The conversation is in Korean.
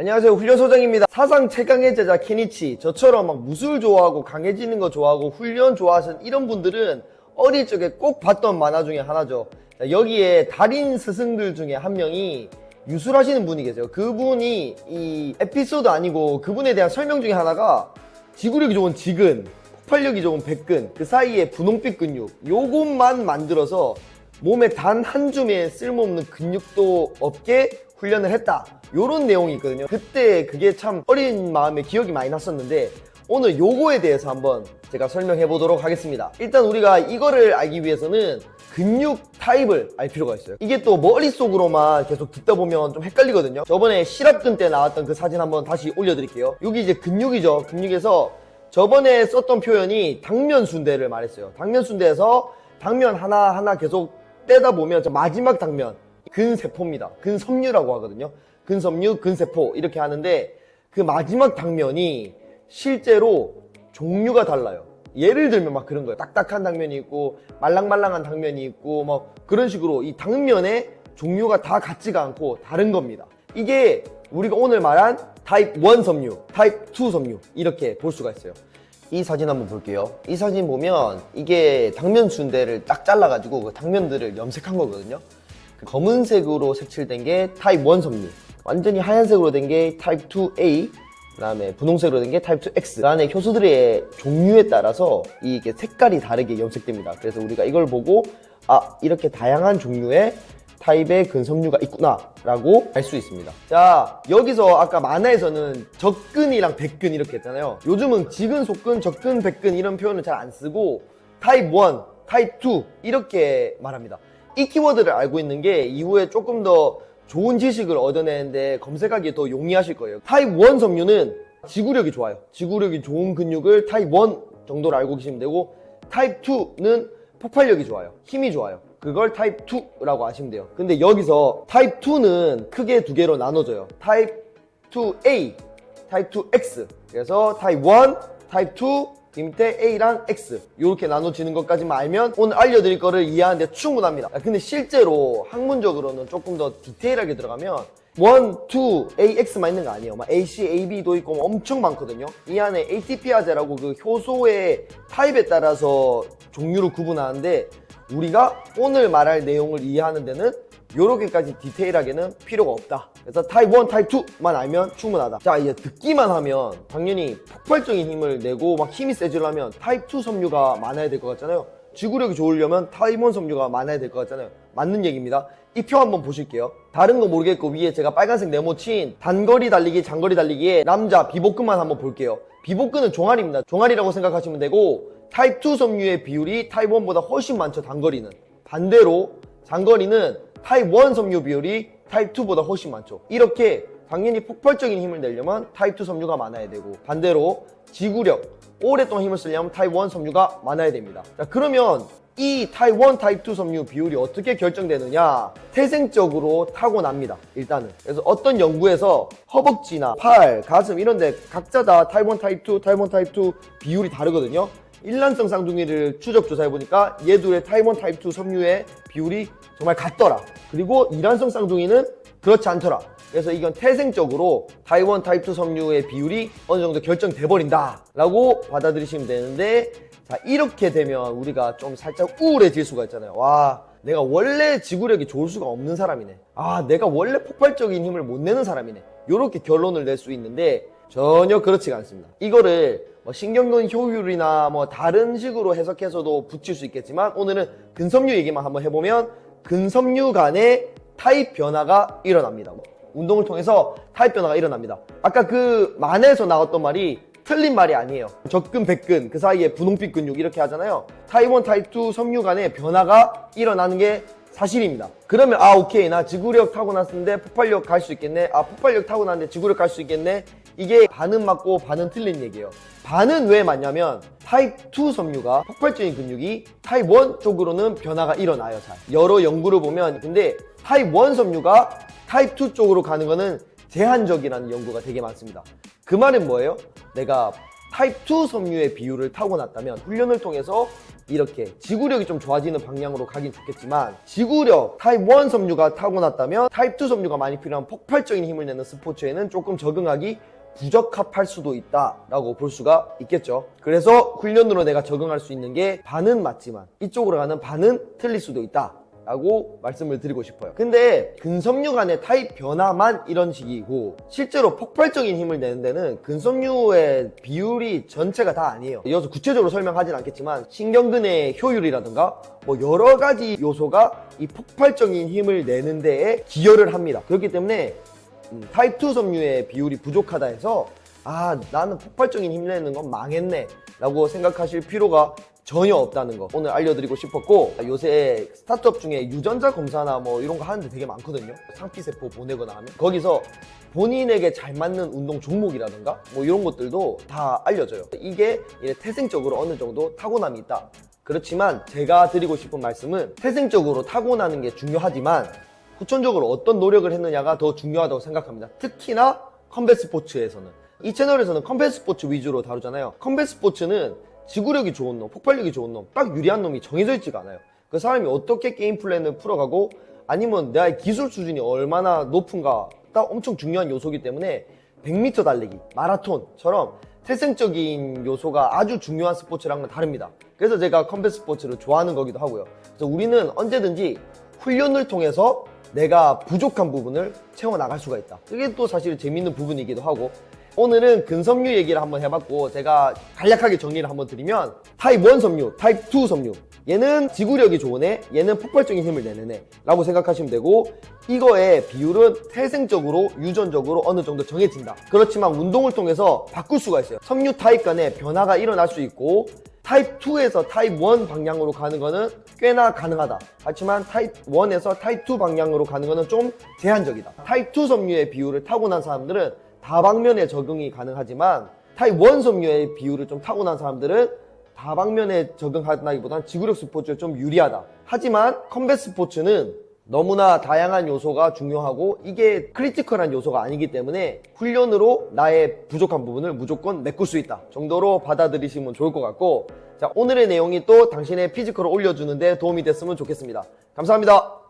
안녕하세요, 훈련소장입니다. 사상 최강의 제자 키니치. 저처럼 막 무술 좋아하고 강해지는 거 좋아하고 훈련 좋아하시는 이런 분들은 어릴 적에 꼭 봤던 만화 중에 하나죠. 자, 여기에 달인 스승들 중에 한 명이 유술하시는 분이 계세요. 그분이 이 에피소드 아니고 그분에 대한 설명 중에 하나가 지구력이 좋은 지근, 폭발력이 좋은 백근, 그 사이에 분홍빛 근육, 요것만 만들어서 몸에 단 한 줌의 쓸모없는 근육도 없게 훈련을 했다, 요런 내용이 있거든요. 그때 그게 참 어린 마음에 기억이 많이 났었는데 오늘 요거에 대해서 한번 제가 설명해 보도록 하겠습니다. 일단 우리가 이거를 알기 위해서는 근육 타입을 알 필요가 있어요. 이게 또 머릿속으로만 계속 듣다 보면 좀 헷갈리거든요. 저번에 실업근 때 나왔던 그 사진 한번 다시 올려드릴게요. 여기 이제 근육이죠. 근육에서 저번에 썼던 표현이 당면순대를 말했어요. 당면순대에서 당면 하나하나 계속 떼다 보면 마지막 당면, 근세포입니다. 근섬유라고 하거든요. 근섬유, 근세포 이렇게 하는데 그 마지막 당면이 실제로 종류가 달라요. 예를 들면 막 그런 거예요. 딱딱한 당면이 있고 말랑말랑한 당면이 있고 뭐 그런 식으로 이 당면의 종류가 다 같지가 않고 다른 겁니다. 이게 우리가 오늘 말한 타입 1 섬유, 타입 2 섬유 이렇게 볼 수가 있어요. 이 사진 한번 볼게요. 이 사진 보면 이게 당면 순대를 딱 잘라가지고 그 당면들을 염색한 거거든요. 검은색으로 색칠된 게 타입 1 섬유, 완전히 하얀색으로 된 게 타입 2A, 그 다음에 분홍색으로 된 게 타입 2X. 그 안에 효소들의 종류에 따라서 이게 색깔이 다르게 염색됩니다. 그래서 우리가 이걸 보고 아, 이렇게 다양한 종류의 타입의 근섬유가 있구나 라고 알 수 있습니다. 자, 여기서 아까 만화에서는 적근이랑 백근 이렇게 했잖아요. 요즘은 지근, 속근, 적근, 백근 이런 표현을 잘 안 쓰고 타입 1, 타입 2 이렇게 말합니다. 이 키워드를 알고 있는 게 이후에 조금 더 좋은 지식을 얻어내는데 검색하기에 더 용이하실 거예요. 타입 1 섬유는 지구력이 좋아요. 지구력이 좋은 근육을 타입 1 정도로 알고 계시면 되고, 타입 2는 폭발력이 좋아요. 힘이 좋아요. 그걸 타입 2라고 아시면 돼요. 근데 여기서 타입 2는 크게 두 개로 나눠져요. 타입 2A, 타입 2X. 그래서 타입 1, 타입 2, 그 밑에 A랑 X 이렇게 나눠지는 것까지만 알면 오늘 알려드릴 거를 이해하는데 충분합니다. 근데 실제로 학문적으로는 조금 더 디테일하게 들어가면 1, 2, AX만 있는 거 아니에요. 막 AC, AB도 있고 엄청 많거든요. 이 안에 ATP아제라고 그 효소의 타입에 따라서 종류를 구분하는데 우리가 오늘 말할 내용을 이해하는 데는 요렇게까지 디테일하게는 필요가 없다. 그래서 타입 1, 타입 2만 알면 충분하다. 자, 이제 듣기만 하면 당연히 폭발적인 힘을 내고 막 힘이 세지려면 타입 2 섬유가 많아야 될 것 같잖아요. 지구력이 좋으려면 타입 1 섬유가 많아야 될 것 같잖아요. 맞는 얘기입니다. 이 표 한번 보실게요. 다른 거 모르겠고 위에 제가 빨간색 네모친 단거리 달리기, 장거리 달리기에 남자 비복근만 한번 볼게요. 비복근은 종아리입니다. 종아리라고 생각하시면 되고 타입 2 섬유의 비율이 타입 1보다 훨씬 많죠. 단거리는. 반대로 장거리는 타입 1 섬유 비율이 타입 2보다 훨씬 많죠. 이렇게 당연히 폭발적인 힘을 내려면 타입 2 섬유가 많아야 되고, 반대로 지구력, 오랫동안 힘을 쓰려면 타입 1 섬유가 많아야 됩니다. 자, 그러면 이 타입 1, 타입 2 섬유 비율이 어떻게 결정되느냐? 태생적으로 타고납니다. 일단은. 그래서 어떤 연구에서 허벅지나 팔, 가슴 이런 데 각자 다 타입 1, 타입 2, 타입 1, 타입 2 비율이 다르거든요. 일란성 쌍둥이를 추적 조사해보니까 얘들의 타입 1, 타입 2 섬유의 비율이 정말 같더라. 그리고 이란성 쌍둥이는 그렇지 않더라. 그래서 이건 태생적으로 타입 1, 타입 2 섬유의 비율이 어느 정도 결정돼버린다 라고 받아들이시면 되는데, 자, 이렇게 되면 우리가 좀 살짝 우울해질 수가 있잖아요. 와, 내가 원래 지구력이 좋을 수가 없는 사람이네. 아, 내가 원래 폭발적인 힘을 못 내는 사람이네. 이렇게 결론을 낼 수 있는데 전혀 그렇지가 않습니다. 이거를 신경근 효율이나 다른 식으로 해석해서도 붙일 수 있겠지만 오늘은 근섬유 얘기만 한번 해보면 근섬유 간의 타입 변화가 일어납니다. 운동을 통해서 타입 변화가 일어납니다. 아까 그 만화에서 나왔던 말이 틀린 말이 아니에요. 적근, 백근 그 사이에 분홍빛 근육 이렇게 하잖아요. 타입 1, 타입 2 섬유 간의 변화가 일어나는 게 사실입니다. 그러면 아, 오케이, 나 지구력 타고났는데 폭발력 갈 수 있겠네. 아, 폭발력 타고났는데 지구력 갈 수 있겠네. 이게 반은 맞고 반은 틀린 얘기예요. 반은 왜 맞냐면 타입 2 섬유가 폭발적인 근육이 타입 1 쪽으로는 변화가 일어나요. 잘 여러 연구를 보면. 근데 타입 1 섬유가 타입 2 쪽으로 가는 거는 제한적이라는 연구가 되게 많습니다. 그 말은 뭐예요? 내가 타입 2 섬유의 비율을 타고났다면 훈련을 통해서 이렇게 지구력이 좀 좋아지는 방향으로 가긴 좋겠지만, 지구력 타입 1 섬유가 타고났다면 타입 2 섬유가 많이 필요한 폭발적인 힘을 내는 스포츠에는 조금 적응하기 부적합할 수도 있다라고 볼 수가 있겠죠. 그래서 훈련으로 내가 적응할 수 있는 게 반은 맞지만 이쪽으로 가는 반은 틀릴 수도 있다 라고 말씀을 드리고 싶어요. 근데 근섬유 간의 타입 변화만 이런 식이고, 실제로 폭발적인 힘을 내는 데는 근섬유의 비율이 전체가 다 아니에요. 이어서 구체적으로 설명하진 않겠지만 신경근의 효율이라든가 뭐 여러 가지 요소가 이 폭발적인 힘을 내는 데에 기여를 합니다. 그렇기 때문에 타입 2 섬유의 비율이 부족하다 해서 나는 폭발적인 힘 내는 건 망했네 라고 생각하실 필요가 전혀 없다는 거 오늘 알려드리고 싶었고, 요새 스타트업 중에 유전자 검사나 뭐 이런 거 하는데 되게 많거든요. 상피세포 보내거나 하면 거기서 본인에게 잘 맞는 운동 종목이라든가 뭐 이런 것들도 다 알려줘요. 이게 태생적으로 어느 정도 타고남이 있다. 그렇지만 제가 드리고 싶은 말씀은 태생적으로 타고나는 게 중요하지만 후천적으로 어떤 노력을 했느냐가 더 중요하다고 생각합니다. 특히나 컴뱃 스포츠에서는. 이 채널에서는 컴뱃 스포츠 위주로 다루잖아요. 컴뱃 스포츠는 지구력이 좋은 놈, 폭발력이 좋은 놈, 딱 유리한 놈이 정해져 있지가 않아요. 그 사람이 어떻게 게임 플랜을 풀어가고 아니면 내가 기술 수준이 얼마나 높은가 딱 엄청 중요한 요소이기 때문에 100m 달리기, 마라톤처럼 태생적인 요소가 아주 중요한 스포츠랑은 다릅니다. 그래서 제가 컴뱃 스포츠를 좋아하는 거기도 하고요. 그래서 우리는 언제든지 훈련을 통해서 내가 부족한 부분을 채워나갈 수가 있다. 이게 또 사실 재밌는 부분이기도 하고, 오늘은 근섬유 얘기를 한번 해봤고, 제가 간략하게 정리를 한번 드리면 타입 1 섬유, 타입 2 섬유, 얘는 지구력이 좋은 애, 얘는 폭발적인 힘을 내는 애 라고 생각하시면 되고, 이거의 비율은 태생적으로 유전적으로 어느 정도 정해진다. 그렇지만 운동을 통해서 바꿀 수가 있어요. 섬유 타입 간에 변화가 일어날 수 있고, 타입 2에서 타입 1 방향으로 가는 거는 꽤나 가능하다. 하지만 타입 1에서 타입 2 방향으로 가는 거는 좀 제한적이다. 타입 2 섬유의 비율을 타고난 사람들은 다방면에 적응이 가능하지만 타입 1 섬유의 비율을 좀 타고난 사람들은 다방면에 적응하기보다는 지구력 스포츠에 좀 유리하다. 하지만 컴뱃 스포츠는 너무나 다양한 요소가 중요하고 이게 크리티컬한 요소가 아니기 때문에 훈련으로 나의 부족한 부분을 무조건 메꿀 수 있다 정도로 받아들이시면 좋을 것 같고, 자, 오늘의 내용이 또 당신의 피지컬을 올려주는데 도움이 됐으면 좋겠습니다. 감사합니다.